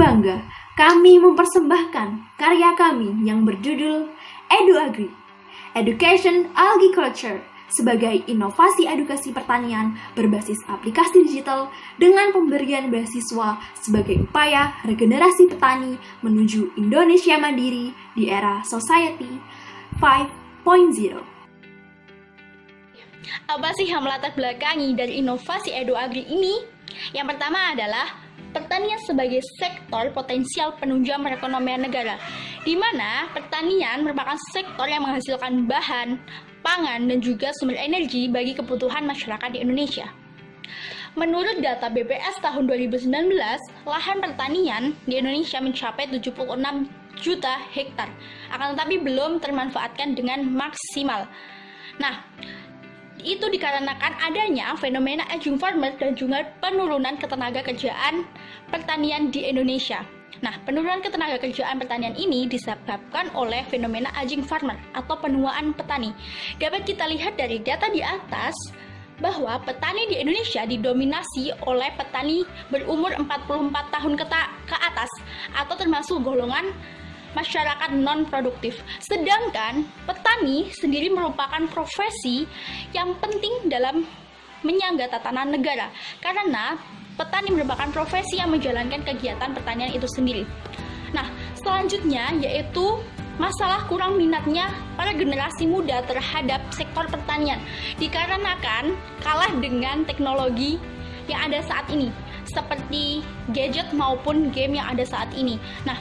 bangga kami mempersembahkan karya kami yang berjudul EduAgri, Education Agriculture, sebagai inovasi edukasi pertanian berbasis aplikasi digital dengan pemberian beasiswa sebagai upaya regenerasi petani menuju Indonesia mandiri di era Society 5.0. Apa sih yang melatar belakangi dari inovasi EduAgri ini? Yang pertama adalah pertanian sebagai sektor potensial penunjang perekonomian negara, di mana pertanian merupakan sektor yang menghasilkan bahan, pangan, dan juga sumber energi bagi kebutuhan masyarakat di Indonesia. Menurut data BPS tahun 2019, lahan pertanian di Indonesia mencapai 76 juta hektar, akan tetapi belum termanfaatkan dengan maksimal. Nah, itu dikarenakan adanya fenomena aging farmer dan juga penurunan ketenaga kerjaan pertanian di Indonesia. Nah, penurunan ketenaga kerjaan pertanian ini disebabkan oleh fenomena aging farmer atau penuaan petani. Dapat kita lihat dari data di atas bahwa petani di Indonesia didominasi oleh petani berumur 44 tahun ke atas atau termasuk golongan masyarakat non-produktif. Sedangkan petani sendiri merupakan profesi yang penting dalam menyangga tatanan negara, karena petani merupakan profesi yang menjalankan kegiatan pertanian itu sendiri. Nah, selanjutnya yaitu masalah kurang minatnya para generasi muda terhadap sektor pertanian, dikarenakan kalah dengan teknologi yang ada saat ini, seperti gadget maupun game yang ada saat ini. Nah,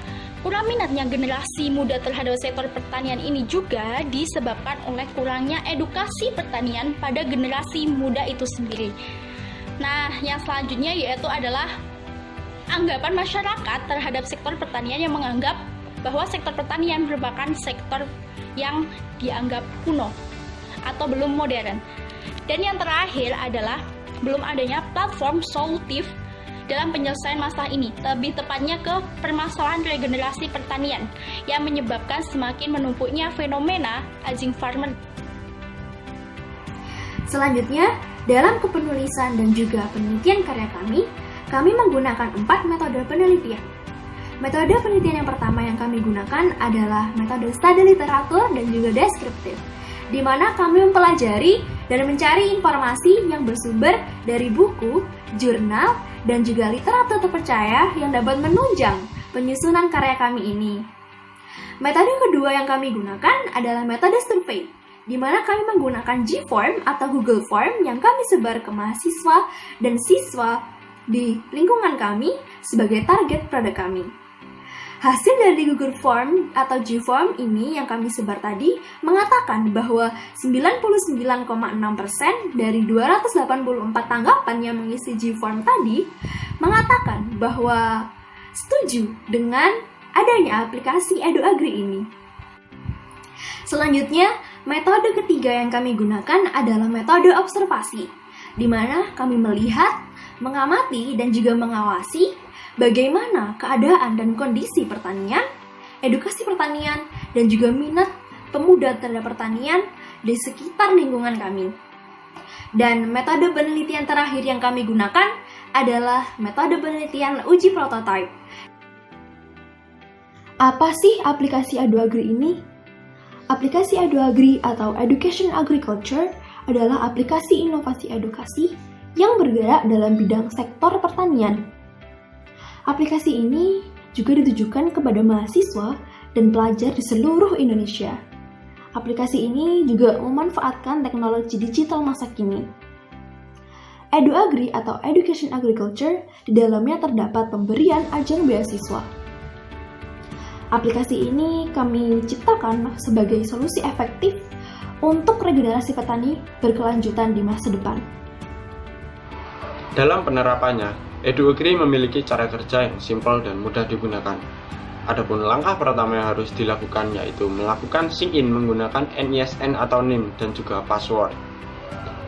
kurang minatnya generasi muda terhadap sektor pertanian ini juga disebabkan oleh kurangnya edukasi pertanian pada generasi muda itu sendiri. Nah, yang selanjutnya yaitu adalah anggapan masyarakat terhadap sektor pertanian yang menganggap bahwa sektor pertanian merupakan sektor yang dianggap kuno atau belum modern. Dan yang terakhir adalah belum adanya platform solutif dalam penyelesaian masalah ini, lebih tepatnya ke permasalahan regenerasi pertanian yang menyebabkan semakin menumpuknya fenomena aging farmer. Selanjutnya, dalam kepenulisan dan juga penelitian karya kami menggunakan 4 metode penelitian. Metode penelitian yang pertama yang kami gunakan adalah metode studi literatur dan juga deskriptif, di mana kami mempelajari dan mencari informasi yang bersumber dari buku, jurnal, dan juga literatur terpercaya yang dapat menunjang penyusunan karya kami ini. Metode kedua yang kami gunakan adalah metode survei, di mana kami menggunakan G-Form atau Google Form yang kami sebar ke mahasiswa dan siswa di lingkungan kami sebagai target produk kami. Hasil dari Google Form atau G-Form ini yang kami sebar tadi mengatakan bahwa 99,6% dari 284 tanggapan yang mengisi G-Form tadi mengatakan bahwa setuju dengan adanya aplikasi EduAgri ini. Selanjutnya, metode ketiga yang kami gunakan adalah metode observasi, di mana kami melihat, mengamati, dan juga mengawasi bagaimana keadaan dan kondisi pertanian, edukasi pertanian, dan juga minat pemuda terhadap pertanian di sekitar lingkungan kami. Dan metode penelitian terakhir yang kami gunakan adalah metode penelitian uji prototipe. Apa sih aplikasi EduAgri ini? Aplikasi EduAgri atau Education Agriculture adalah aplikasi inovasi edukasi yang bergerak dalam bidang sektor pertanian. Aplikasi ini juga ditujukan kepada mahasiswa dan pelajar di seluruh Indonesia. Aplikasi ini juga memanfaatkan teknologi digital masa kini. EduAgri atau Education Agriculture, di dalamnya terdapat pemberian ajang beasiswa. Aplikasi ini kami ciptakan sebagai solusi efektif untuk regenerasi petani berkelanjutan di masa depan. Dalam penerapannya, EduAgri memiliki cara kerja yang simpel dan mudah digunakan. Adapun langkah pertama yang harus dilakukan yaitu melakukan sign in menggunakan NISN atau NIM dan juga password.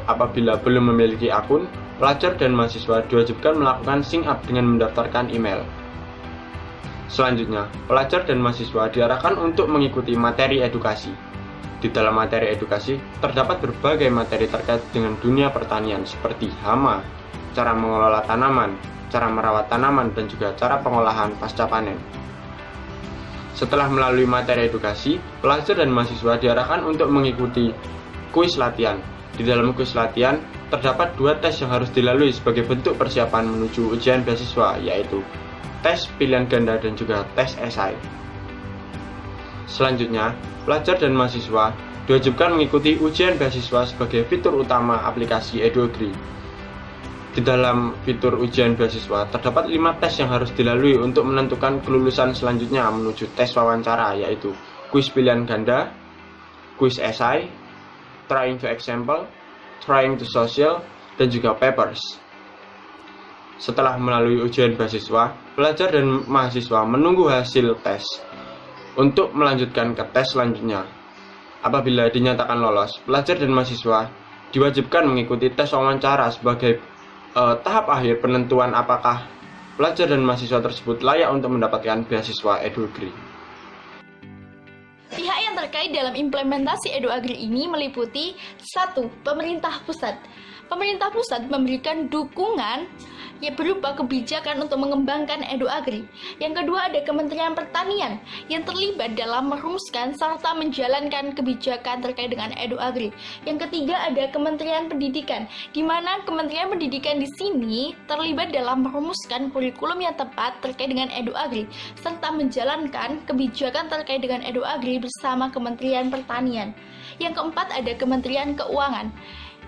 Apabila belum memiliki akun, pelajar dan mahasiswa diwajibkan melakukan sign up dengan mendaftarkan email. Selanjutnya, pelajar dan mahasiswa diarahkan untuk mengikuti materi edukasi. Di dalam materi edukasi, terdapat berbagai materi terkait dengan dunia pertanian seperti hama, cara mengelola tanaman, cara merawat tanaman, dan juga cara pengolahan pasca panen. Setelah melalui materi edukasi, pelajar dan mahasiswa diarahkan untuk mengikuti kuis latihan. Di dalam kuis latihan, terdapat 2 tes yang harus dilalui sebagai bentuk persiapan menuju ujian beasiswa, yaitu tes pilihan ganda dan juga tes esai. Selanjutnya, pelajar dan mahasiswa diwajibkan mengikuti ujian beasiswa sebagai fitur utama aplikasi EduAgri. Di dalam fitur ujian beasiswa, terdapat 5 tes yang harus dilalui untuk menentukan kelulusan selanjutnya menuju tes wawancara, yaitu kuis pilihan ganda, kuis esai, trying to example, trying to social, dan juga papers. Setelah melalui ujian beasiswa, pelajar dan mahasiswa menunggu hasil tes untuk melanjutkan ke tes selanjutnya. Apabila dinyatakan lolos, pelajar dan mahasiswa diwajibkan mengikuti tes wawancara sebagai tahap akhir penentuan apakah pelajar dan mahasiswa tersebut layak untuk mendapatkan beasiswa EduAgri. Pihak yang terkait dalam implementasi EduAgri ini meliputi 1. Pemerintah pusat. Pemerintah pusat memberikan dukungan yang berupa kebijakan untuk mengembangkan EduAgri. Yang kedua ada Kementerian Pertanian yang terlibat dalam merumuskan serta menjalankan kebijakan terkait dengan EduAgri. Yang ketiga ada Kementerian Pendidikan, di mana Kementerian Pendidikan di sini terlibat dalam merumuskan kurikulum yang tepat terkait dengan EduAgri serta menjalankan kebijakan terkait dengan EduAgri bersama Kementerian Pertanian. Yang keempat ada Kementerian Keuangan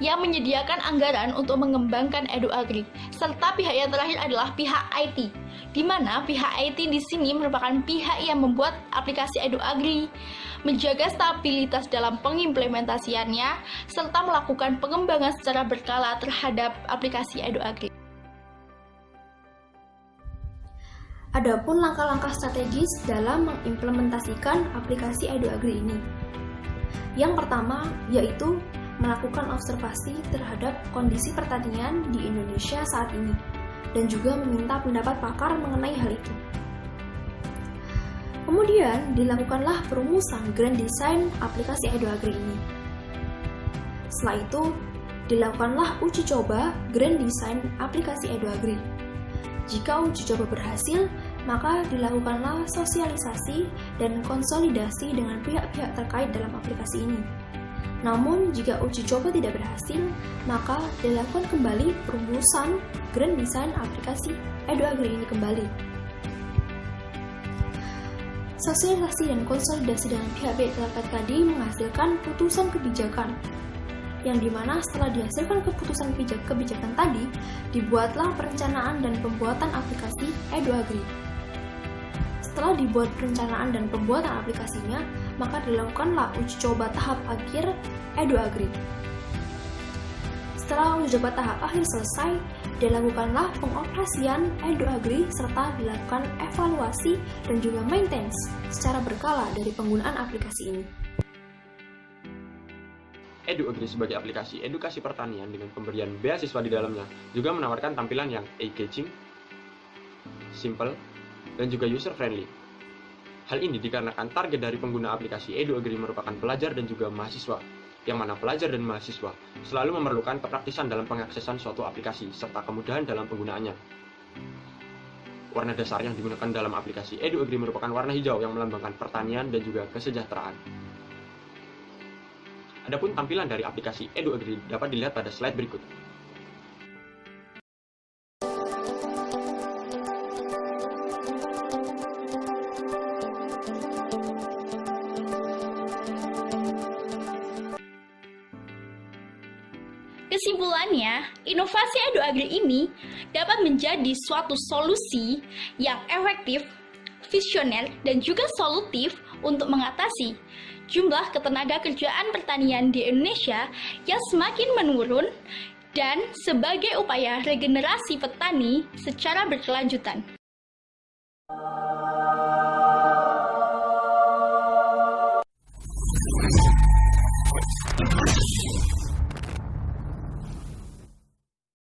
yang menyediakan anggaran untuk mengembangkan EduAgri, serta pihak yang terakhir adalah pihak IT, di mana pihak IT di sini merupakan pihak yang membuat aplikasi EduAgri, menjaga stabilitas dalam pengimplementasiannya, serta melakukan pengembangan secara berkala terhadap aplikasi EduAgri. Adapun langkah-langkah strategis dalam mengimplementasikan aplikasi EduAgri ini. Yang pertama yaitu melakukan observasi terhadap kondisi pertanian di Indonesia saat ini dan juga meminta pendapat pakar mengenai hal itu. Kemudian dilakukanlah perumusan grand design aplikasi EduAgri ini. Setelah itu dilakukanlah uji coba grand design aplikasi EduAgri. Jika uji coba berhasil, maka dilakukanlah sosialisasi dan konsolidasi dengan pihak-pihak terkait dalam aplikasi ini. Namun, jika uji coba tidak berhasil, maka dilakukan kembali perumusan grand design aplikasi EduAgri ini kembali. Sosialisasi dan konsolidasi dengan pihak-pihak terkait tadi menghasilkan putusan kebijakan, yang dimana setelah dihasilkan keputusan kebijakan tadi, dibuatlah perencanaan dan pembuatan aplikasi EduAgri. Setelah dibuat perencanaan dan pembuatan aplikasinya, maka dilakukanlah uji coba tahap akhir EduAgri. Setelah uji coba tahap akhir selesai, dilakukanlah pengoperasian EduAgri serta dilakukan evaluasi dan juga maintenance secara berkala dari penggunaan aplikasi ini. EduAgri sebagai aplikasi edukasi pertanian dengan pemberian beasiswa di dalamnya juga menawarkan tampilan yang engaging, simple, dan juga user-friendly. Hal ini dikarenakan target dari pengguna aplikasi EduAgri merupakan pelajar dan juga mahasiswa, yang mana pelajar dan mahasiswa selalu memerlukan kepraktisan dalam pengaksesan suatu aplikasi serta kemudahan dalam penggunaannya. Warna dasar yang digunakan dalam aplikasi EduAgri merupakan warna hijau yang melambangkan pertanian dan juga kesejahteraan. Adapun tampilan dari aplikasi EduAgri dapat dilihat pada slide berikut. Kesimpulannya, inovasi EduAgri ini dapat menjadi suatu solusi yang efektif, visioner, dan juga solutif untuk mengatasi jumlah ketenagakerjaan pertanian di Indonesia yang semakin menurun dan sebagai upaya regenerasi petani secara berkelanjutan.